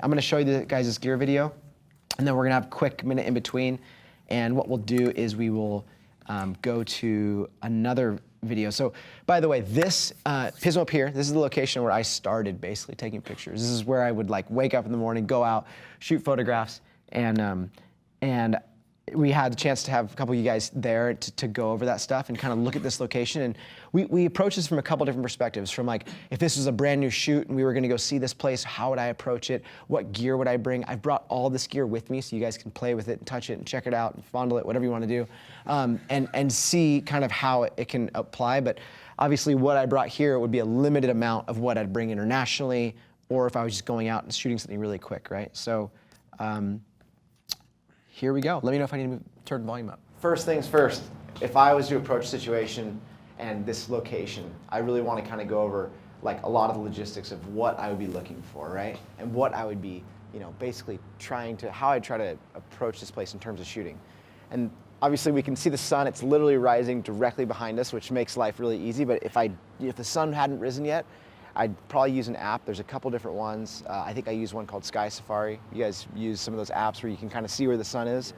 I'm gonna show you the guys this gear video, and then we're gonna have a quick minute in between. And what we'll do is we will go to another video. So by the way, this Pismo Pier, this is the location where I started basically taking pictures. This is where I would like wake up in the morning, go out, shoot photographs, and we had the chance to have a couple of you guys there to go over that stuff and kind of look at this location. And we approach this from a couple different perspectives. From like, if this was a brand new shoot and we were gonna go see this place, how would I approach it? What gear would I bring? I've brought all this gear with me so you guys can play with it and touch it and check it out and fondle it, whatever you wanna do, and see kind of how it can apply. But obviously what I brought here would be a limited amount of what I'd bring internationally, or if I was just going out and shooting something really quick, right? So, here we go. Let me know if I need to turn the volume up. First things first, if I was to approach a situation and this location, I really want to kind of go over like a lot of the logistics of what I would be looking for, right? And what I would be, basically how I'd try to approach this place in terms of shooting. And obviously we can see the sun, it's literally rising directly behind us, which makes life really easy. But if the sun hadn't risen yet, I'd probably use an app. There's a couple different ones. I think I use one called Sky Safari. You guys use some of those apps where you can kind of see where the sun is.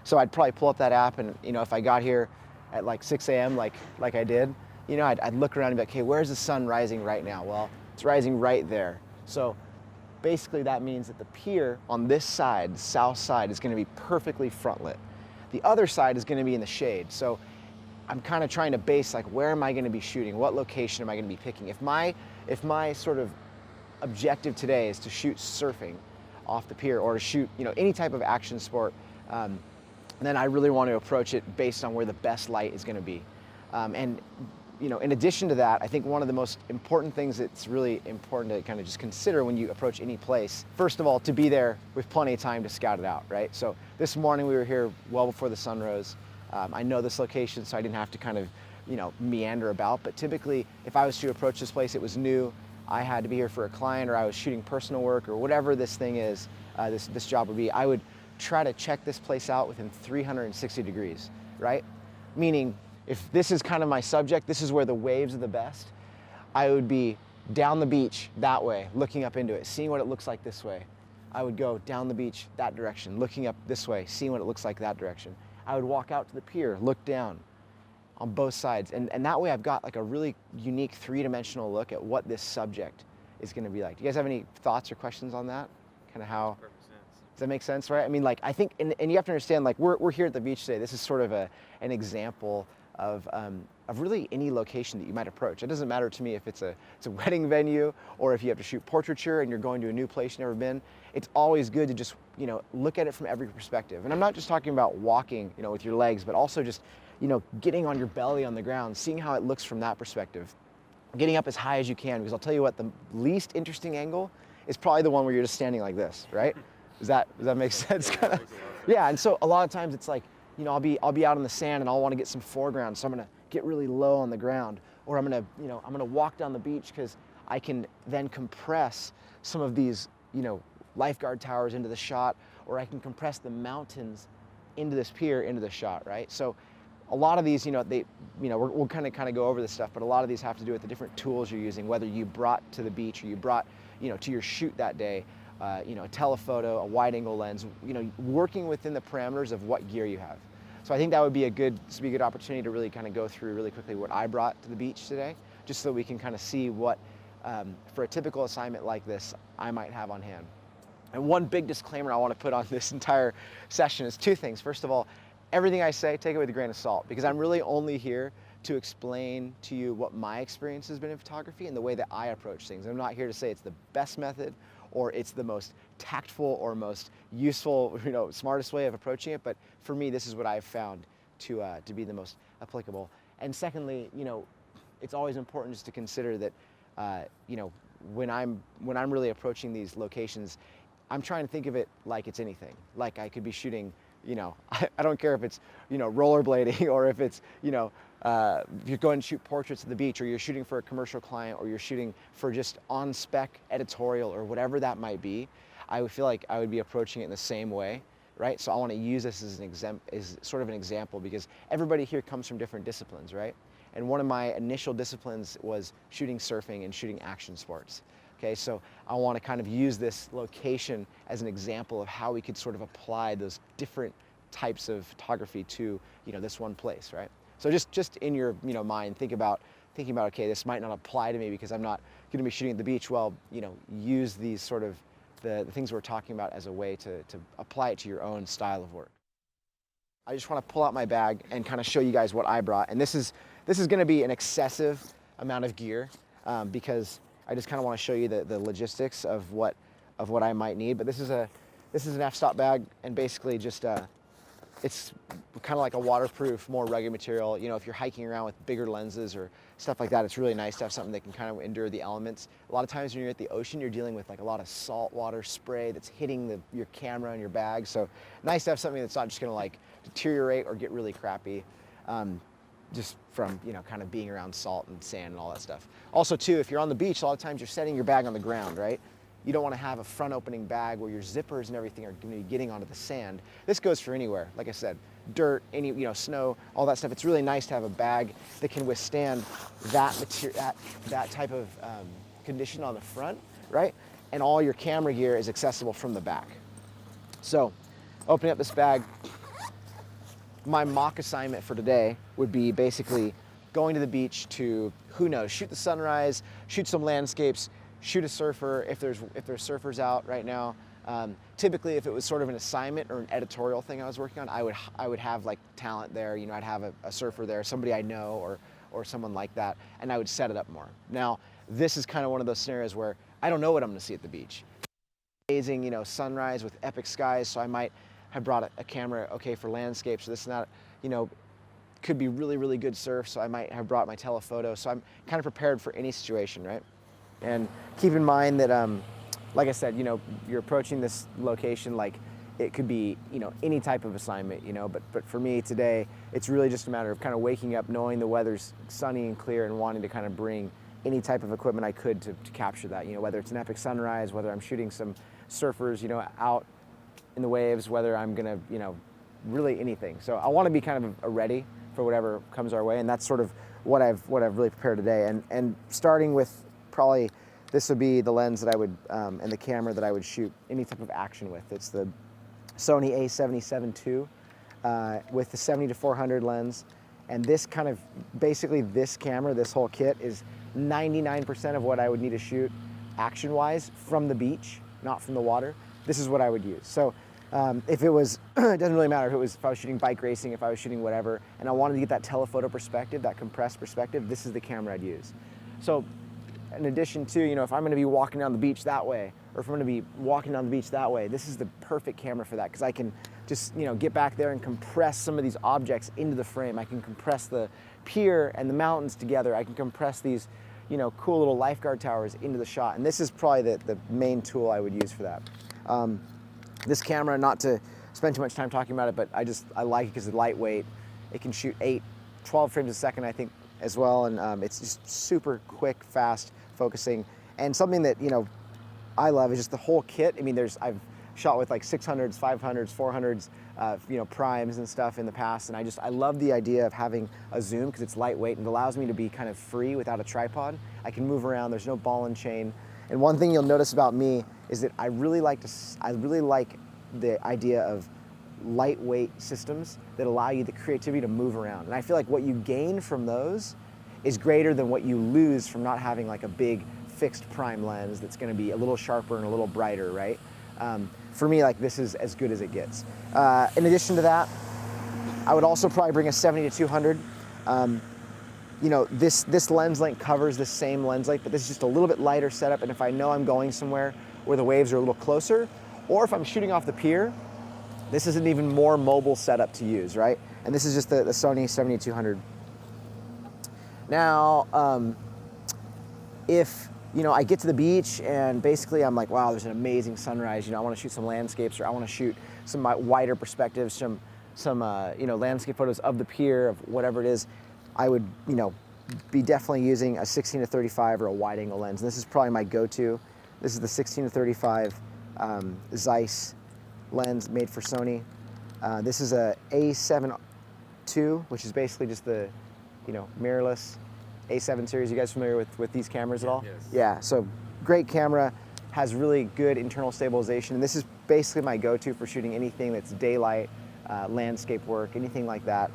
So I'd probably pull up that app, and if I got here at like 6 a.m. like I did, I'd look around and be like, hey, where's the sun rising right now? Well, it's rising right there. So basically that means that the pier on this side, the south side, is gonna be perfectly front lit. The other side is gonna be in the shade. So I'm kind of trying to base like, where am I gonna be shooting? What location am I gonna be picking? If my sort of objective today is to shoot surfing off the pier or to shoot any type of action sport, then I really want to approach it based on where the best light is going to be. And in addition to that, I think one of the most important things that's really important to kind of just consider when you approach any place, first of all, to be there with plenty of time to scout it out, right? So this morning we were here well before the sun rose. I know this location, so I didn't have to kind of meander about, but typically if I was to approach this place, it was new, I had to be here for a client, or I was shooting personal work, or whatever this thing is, this job would be, I would try to check this place out within 360 degrees, right? Meaning, if this is kind of my subject, this is where the waves are the best, I would be down the beach that way, looking up into it, seeing what it looks like this way. I would go down the beach that direction, looking up this way, seeing what it looks like that direction. I would walk out to the pier, look down, on both sides. And that way I've got like a really unique three-dimensional look at what this subject is gonna be like. Do you guys have any thoughts or questions on that? Kind of how, does that make sense, right? I mean, like, I think, and you have to understand, like, we're here at the beach today. This is sort of an example of really any location that you might approach. It doesn't matter to me if it's a wedding venue or if you have to shoot portraiture and you're going to a new place you've never been. It's always good to just, look at it from every perspective. And I'm not just talking about walking, with your legs, but also just, getting on your belly on the ground, seeing how it looks from that perspective. Getting up as high as you can, because I'll tell you what, the least interesting angle is probably the one where you're just standing like this, right? Does that make sense? Yeah, Yeah, and so a lot of times it's like, I'll be out in the sand and I'll want to get some foreground, so I'm gonna get really low on the ground, or I'm gonna walk down the beach because I can then compress some of these, lifeguard towers into the shot, or I can compress the mountains into this pier, into the shot, right? So a lot of these, we'll kind of go over this stuff, but a lot of these have to do with the different tools you're using, whether you brought to the beach or you brought, to your shoot that day, a telephoto, a wide angle lens, working within the parameters of what gear you have. So I think that would be a good opportunity to really kind of go through really quickly what I brought to the beach today, just so we can kind of see what, for a typical assignment like this, I might have on hand. And one big disclaimer I want to put on this entire session is two things. First of all, everything I say, take it with a grain of salt, because I'm really only here to explain to you what my experience has been in photography and the way that I approach things. I'm not here to say it's the best method or it's the most tactful or most useful, smartest way of approaching it, but for me, this is what I've found to be the most applicable. And secondly, it's always important just to consider that, when I'm really approaching these locations, I'm trying to think of it like it's anything. Like I could be shooting, I don't care if it's, rollerblading or if it's, if you're going to shoot portraits at the beach, or you're shooting for a commercial client, or you're shooting for just on-spec editorial or whatever that might be, I would feel like I would be approaching it in the same way, right? So I want to use this as sort of an example, because everybody here comes from different disciplines, right? And one of my initial disciplines was shooting surfing and shooting action sports. Okay, so I want to kind of use this location as an example of how we could sort of apply those different types of photography to, this one place, right? So just in your, mind, thinking about, okay, this might not apply to me because I'm not going to be shooting at the beach. Well, use these sort of the things we're talking about as a way to apply it to your own style of work. I just want to pull out my bag and kind of show you guys what I brought. And this is going to be an excessive amount of gear because I just kind of want to show you the logistics of what I might need. But this is an f-stop bag, and basically just it's kind of like a waterproof, more rugged material. If you're hiking around with bigger lenses or stuff like that, it's really nice to have something that can kind of endure the elements. A lot of times when you're at the ocean, you're dealing with like a lot of salt water spray that's hitting your camera and your bag. So nice to have something that's not just gonna like deteriorate or get really crappy. Just from, kind of being around salt and sand and all that stuff. Also too, if you're on the beach, a lot of times you're setting your bag on the ground, right? You don't want to have a front opening bag where your zippers and everything are going to be getting onto the sand. This goes for anywhere, like I said, dirt, any, snow, all that stuff. It's really nice to have a bag that can withstand that material, that type of condition on the front, right? And all your camera gear is accessible from the back. So, opening up this bag, my mock assignment for today would be basically going to the beach to, who knows, shoot the sunrise, shoot some landscapes, shoot a surfer if there's surfers out right now. Typically, if it was sort of an assignment or an editorial thing I was working on, I would have like talent there. I'd have a surfer there, somebody I know or someone like that, and I would set it up more. Now, this is kind of one of those scenarios where I don't know what I'm going to see at the beach. Amazing, sunrise with epic skies, so I might have brought a camera, okay, for landscapes. So this is not, could be really, really good surf, so I might have brought my telephoto. So I'm kind of prepared for any situation, right? And keep in mind that, like I said, you're approaching this location like it could be, any type of assignment, but for me today, it's really just a matter of kind of waking up, knowing the weather's sunny and clear and wanting to kind of bring any type of equipment I could to capture that, whether it's an epic sunrise, whether I'm shooting some surfers, out in the waves, whether I'm gonna, really anything. So I want to be kind of ready for whatever comes our way, and that's sort of what I've really prepared today. And starting with probably this would be the lens that I would and the camera that I would shoot any type of action with. It's the Sony A77 II with the 70-400 lens, and this kind of basically this camera, this whole kit is 99% of what I would need to shoot action-wise from the beach, not from the water. This is what I would use. So if it was, it doesn't really matter if I was shooting bike racing, if I was shooting whatever, and I wanted to get that telephoto perspective, that compressed perspective, this is the camera I'd use. So in addition to, if I'm gonna be walking down the beach that way, or if I'm gonna be walking down the beach that way, this is the perfect camera for that, because I can just, get back there and compress some of these objects into the frame. I can compress the pier and the mountains together. I can compress these, cool little lifeguard towers into the shot. And this is probably the main tool I would use for that. This camera, not to spend too much time talking about it, but I like it because it's lightweight. It can shoot 12 frames a second, I think, as well. And it's just super quick, fast focusing. And something that, I love is just the whole kit. I mean, I've shot with like 600s, 500s, 400s, primes and stuff in the past. And I love the idea of having a zoom because it's lightweight and it allows me to be kind of free without a tripod. I can move around, there's no ball and chain. And one thing you'll notice about me is that I really like the idea of lightweight systems that allow you the creativity to move around. And I feel like what you gain from those is greater than what you lose from not having like a big fixed prime lens that's gonna be a little sharper and a little brighter, right? For me, like this is as good as it gets. In addition to that, I would also probably bring a 70-200. This lens length covers the same lens length, but this is just a little bit lighter setup. And if I know I'm going somewhere where the waves are a little closer, or if I'm shooting off the pier, this is an even more mobile setup to use, right? And this is just the Sony 70-200. Now, if I get to the beach and basically I'm like, wow, there's an amazing sunrise. I want to shoot some landscapes, or I want to shoot some wider perspectives, some landscape photos of the pier, of whatever it is. I would, be definitely using a 16-35 or a wide angle lens. And this is probably my go-to. This is the 16-35 Zeiss lens made for Sony. This is a A7 II, which is basically just the, mirrorless A7 series. You guys familiar with these cameras at all? Yes. Yeah, so great camera, has really good internal stabilization, and this is basically my go-to for shooting anything that's daylight, landscape work, anything like that.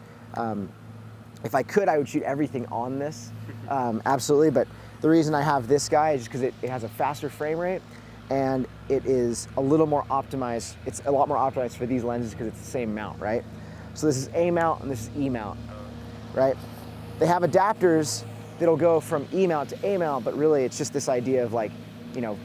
If I could, I would shoot everything on this, absolutely, but the reason I have this guy is just because it has a faster frame rate, and it is a little more optimized. It's a lot more optimized for these lenses because it's the same mount, right? So this is A mount and this is E mount, right? They have adapters that'll go from E mount to A mount, but really it's just this idea of like, you know,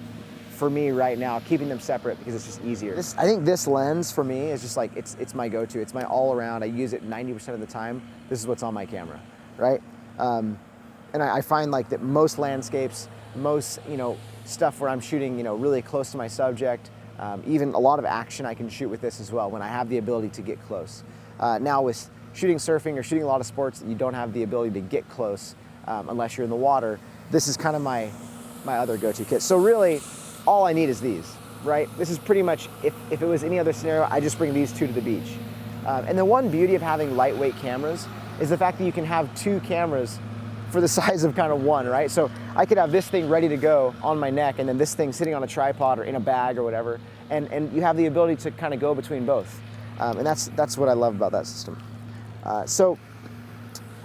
for me right now, keeping them separate because it's just easier. I think this lens for me is just like, it's my go-to. It's my all around. I use it 90% of the time. This is what's on my camera, right? And I find like that most landscapes, most, you know, stuff where I'm shooting, you know, really close to my subject, even a lot of action I can shoot with this as well when I have the ability to get close. Now with shooting surfing or shooting a lot of sports that you don't have the ability to get close unless you're in the water, this is kind of my other go-to kit. So really, all I need is these, right? This is pretty much, if it was any other scenario, I just bring these two to the beach. And the one beauty of having lightweight cameras is the fact that you can have two cameras for the size of kind of one, right? So I could have this thing ready to go on my neck and then this thing sitting on a tripod or in a bag or whatever, and you have the ability to kind of go between both. And that's what I love about that system. So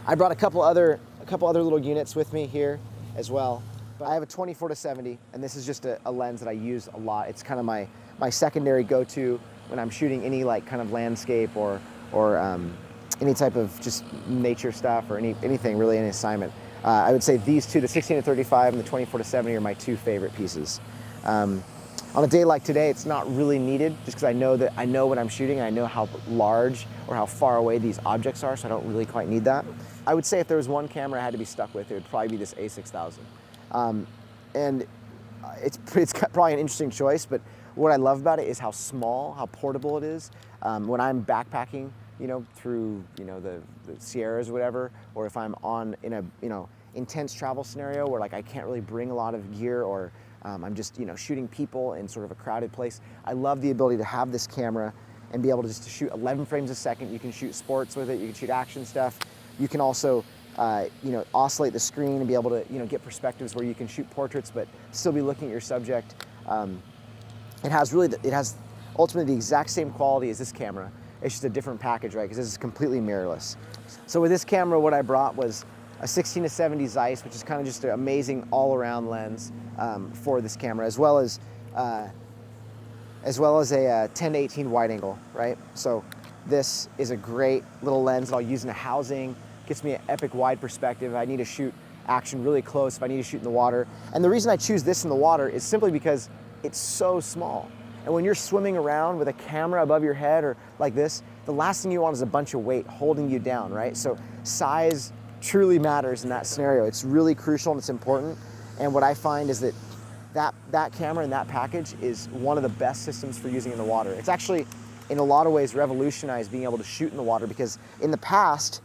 I brought a couple other little units with me here as well. I have a 24-70, and this is just a lens that I use a lot. It's kind of my secondary go-to when I'm shooting any like kind of landscape or any type of just nature stuff or anything really, any assignment. I would say these two, the 16-35 and the 24-70, are my two favorite pieces. On a day like today, it's not really needed just because I know what I'm shooting. I know how large or how far away these objects are, so I don't really quite need that. I would say if there was one camera I had to be stuck with, it would probably be this A6000. And it's probably an interesting choice, but what I love about it is how small, how portable it is. When I'm backpacking, you know, through, you know, the Sierras or whatever, or if I'm in a, you know, intense travel scenario where like I can't really bring a lot of gear, or I'm just, you know, shooting people in sort of a crowded place, I love the ability to have this camera and be able to just shoot 11 frames a second. You can shoot sports with it, you can shoot action stuff. You can also you know, oscillate the screen and be able to, you know, get perspectives where you can shoot portraits but still be looking at your subject. It has ultimately the exact same quality as this camera. It's just a different package, right? Because this is completely mirrorless. So with this camera, what I brought was a 16-70 Zeiss, which is kind of just an amazing all-around lens for this camera, as well as a 10-18 wide angle, right? So this is a great little lens that I'll use in a housing. Gets me an epic wide perspective. I need to shoot action really close if I need to shoot in the water. And the reason I choose this in the water is simply because it's so small. And when you're swimming around with a camera above your head or like this, the last thing you want is a bunch of weight holding you down, right? So size truly matters in that scenario. It's really crucial and it's important. And what I find is that camera and that package is one of the best systems for using in the water. It's actually, in a lot of ways, revolutionized being able to shoot in the water, because in the past,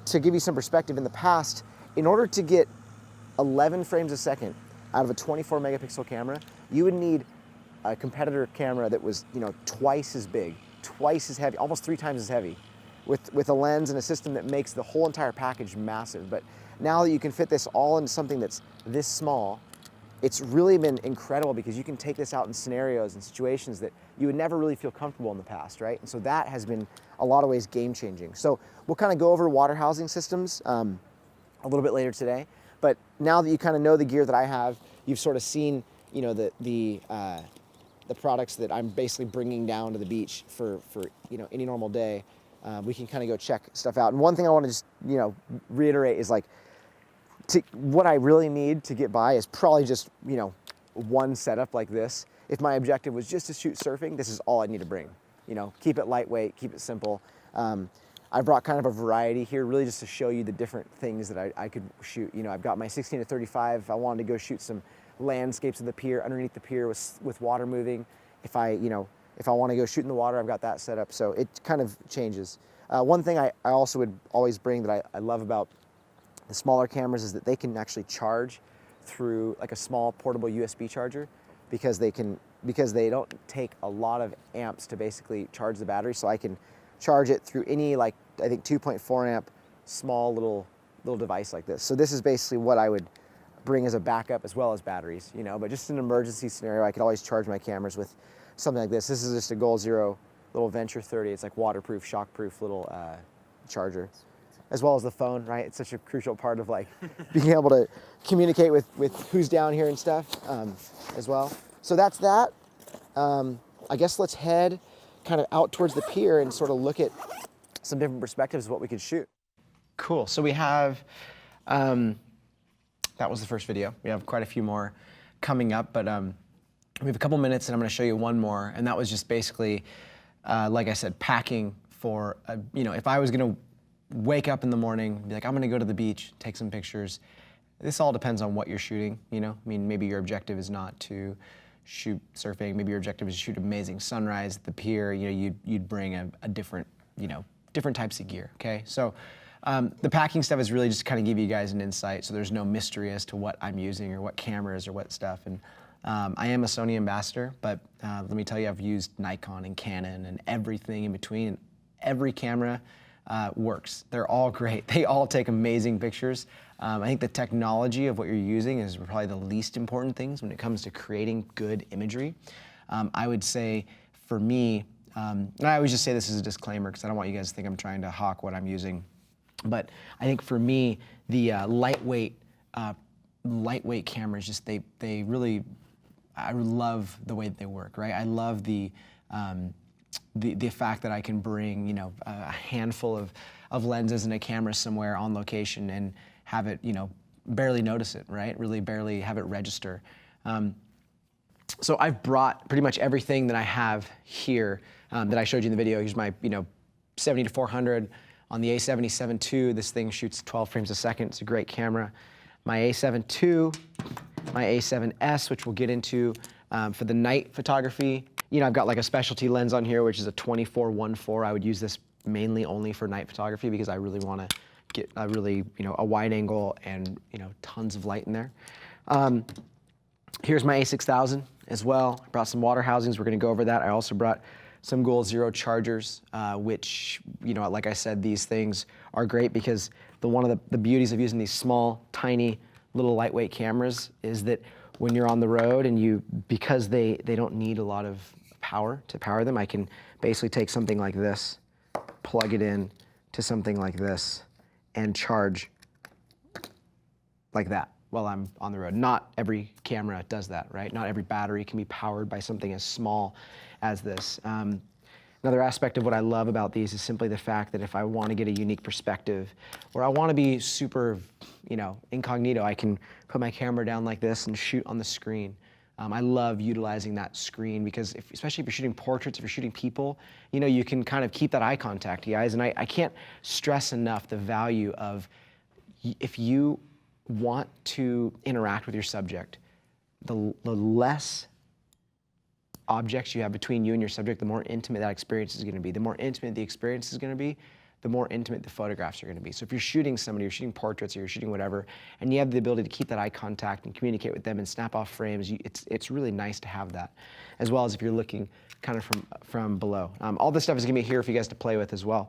to give you some perspective, in the past, in order to get 11 frames a second out of a 24 megapixel camera, you would need a competitor camera that was, you know, twice as big, twice as heavy, almost 3 times as heavy, with a lens and a system that makes the whole entire package massive. But now that you can fit this all into something that's this small, it's really been incredible because you can take this out in scenarios and situations that you would never really feel comfortable in the past, right? And so that has been a lot of ways game-changing. So we'll kind of go over water housing systems a little bit later today. But now that you kind of know the gear that I have, you've sort of seen, you know, the products that I'm basically bringing down to the beach for you know, any normal day. We can kind of go check stuff out. And one thing I want to just, you know, reiterate is like, what I really need to get by is probably just, you know, one setup like this. If my objective was just to shoot surfing, this is all I need to bring. You know, keep it lightweight, keep it simple. I brought kind of a variety here, really just to show you the different things that I could shoot. You know, I've got my 16-35. If I wanted to go shoot some landscapes of the pier, underneath the pier with water moving. If I want to go shoot in the water, I've got that set up. So it kind of changes. One thing I also would always bring that I love about the smaller cameras is that they can actually charge through like a small portable USB charger, because they don't take a lot of amps to basically charge the battery. So I can charge it through any, like, I think 2.4 amp small little device like this. So this is basically what I would bring as a backup as well as batteries, you know, but just an emergency scenario, I could always charge my cameras with something like this. This is just a Goal Zero little Venture 30. It's like waterproof, shockproof little charger, as well as the phone, right? It's such a crucial part of like being able to communicate with who's down here and stuff as well. So that's that. I guess let's head kind of out towards the pier and sort of look at some different perspectives of what we could shoot. Cool, so we have, that was the first video. We have quite a few more coming up, but we have a couple minutes and I'm gonna show you one more, and that was just basically, like I said, packing for, you know, if I was gonna wake up in the morning, be like, I'm gonna go to the beach, take some pictures. This all depends on what you're shooting, you know? I mean, maybe your objective is not to shoot surfing, maybe your objective is to shoot amazing sunrise at the pier, you know, you'd bring a different, you know, different types of gear, okay? So the packing stuff is really just to kind of give you guys an insight so there's no mystery as to what I'm using or what cameras or what stuff. And I am a Sony ambassador, but let me tell you, I've used Nikon and Canon and everything in between. Every camera works. They're all great. They all take amazing pictures. I think the technology of what you're using is probably the least important things when it comes to creating good imagery. I would say for me, and I always just say this as a disclaimer because I don't want you guys to think I'm trying to hawk what I'm using, but I think for me, the lightweight cameras, just they really, I love the way that they work, right? I love the fact that I can bring, you know, a handful of lenses and a camera somewhere on location and have it, you know, barely notice it, right? Really barely have it register. So I've brought pretty much everything that I have here that I showed you in the video. Here's my, you know, 70-400 on the A70 II. This thing shoots 12 frames a second. It's a great camera. My A7 II, my A7S, which we'll get into for the night photography. You know, I've got like a specialty lens on here, which is a 24-1.4. I would use this mainly only for night photography because I really want to get a really, you know, a wide angle and, you know, tons of light in there. Here's my A6000 as well. I brought some water housings. We're going to go over that. I also brought some Goal Zero chargers, which, you know, like I said, these things are great because one of the beauties of using these small, tiny, little lightweight cameras is that when you're on the road and because they don't need a lot of power to power them, I can basically take something like this, plug it in to something like this, and charge like that while I'm on the road. Not every camera does that, right? Not every battery can be powered by something as small as this. Another aspect of what I love about these is simply the fact that if I want to get a unique perspective, or I want to be super, you know, incognito, I can put my camera down like this and shoot on the screen. I love utilizing that screen because especially if you're shooting portraits, if you're shooting people, you know, you can kind of keep that eye contact, guys. And I can't stress enough the value of if you want to interact with your subject, the less objects you have between you and your subject, the more intimate that experience is going to be. The more intimate the experience is going to be, the more intimate the photographs are going to be. So if you're shooting somebody, you're shooting portraits, or you're shooting whatever, and you have the ability to keep that eye contact and communicate with them and snap off frames, it's really nice to have that, as well as if you're looking kind of from below. All this stuff is going to be here for you guys to play with as well.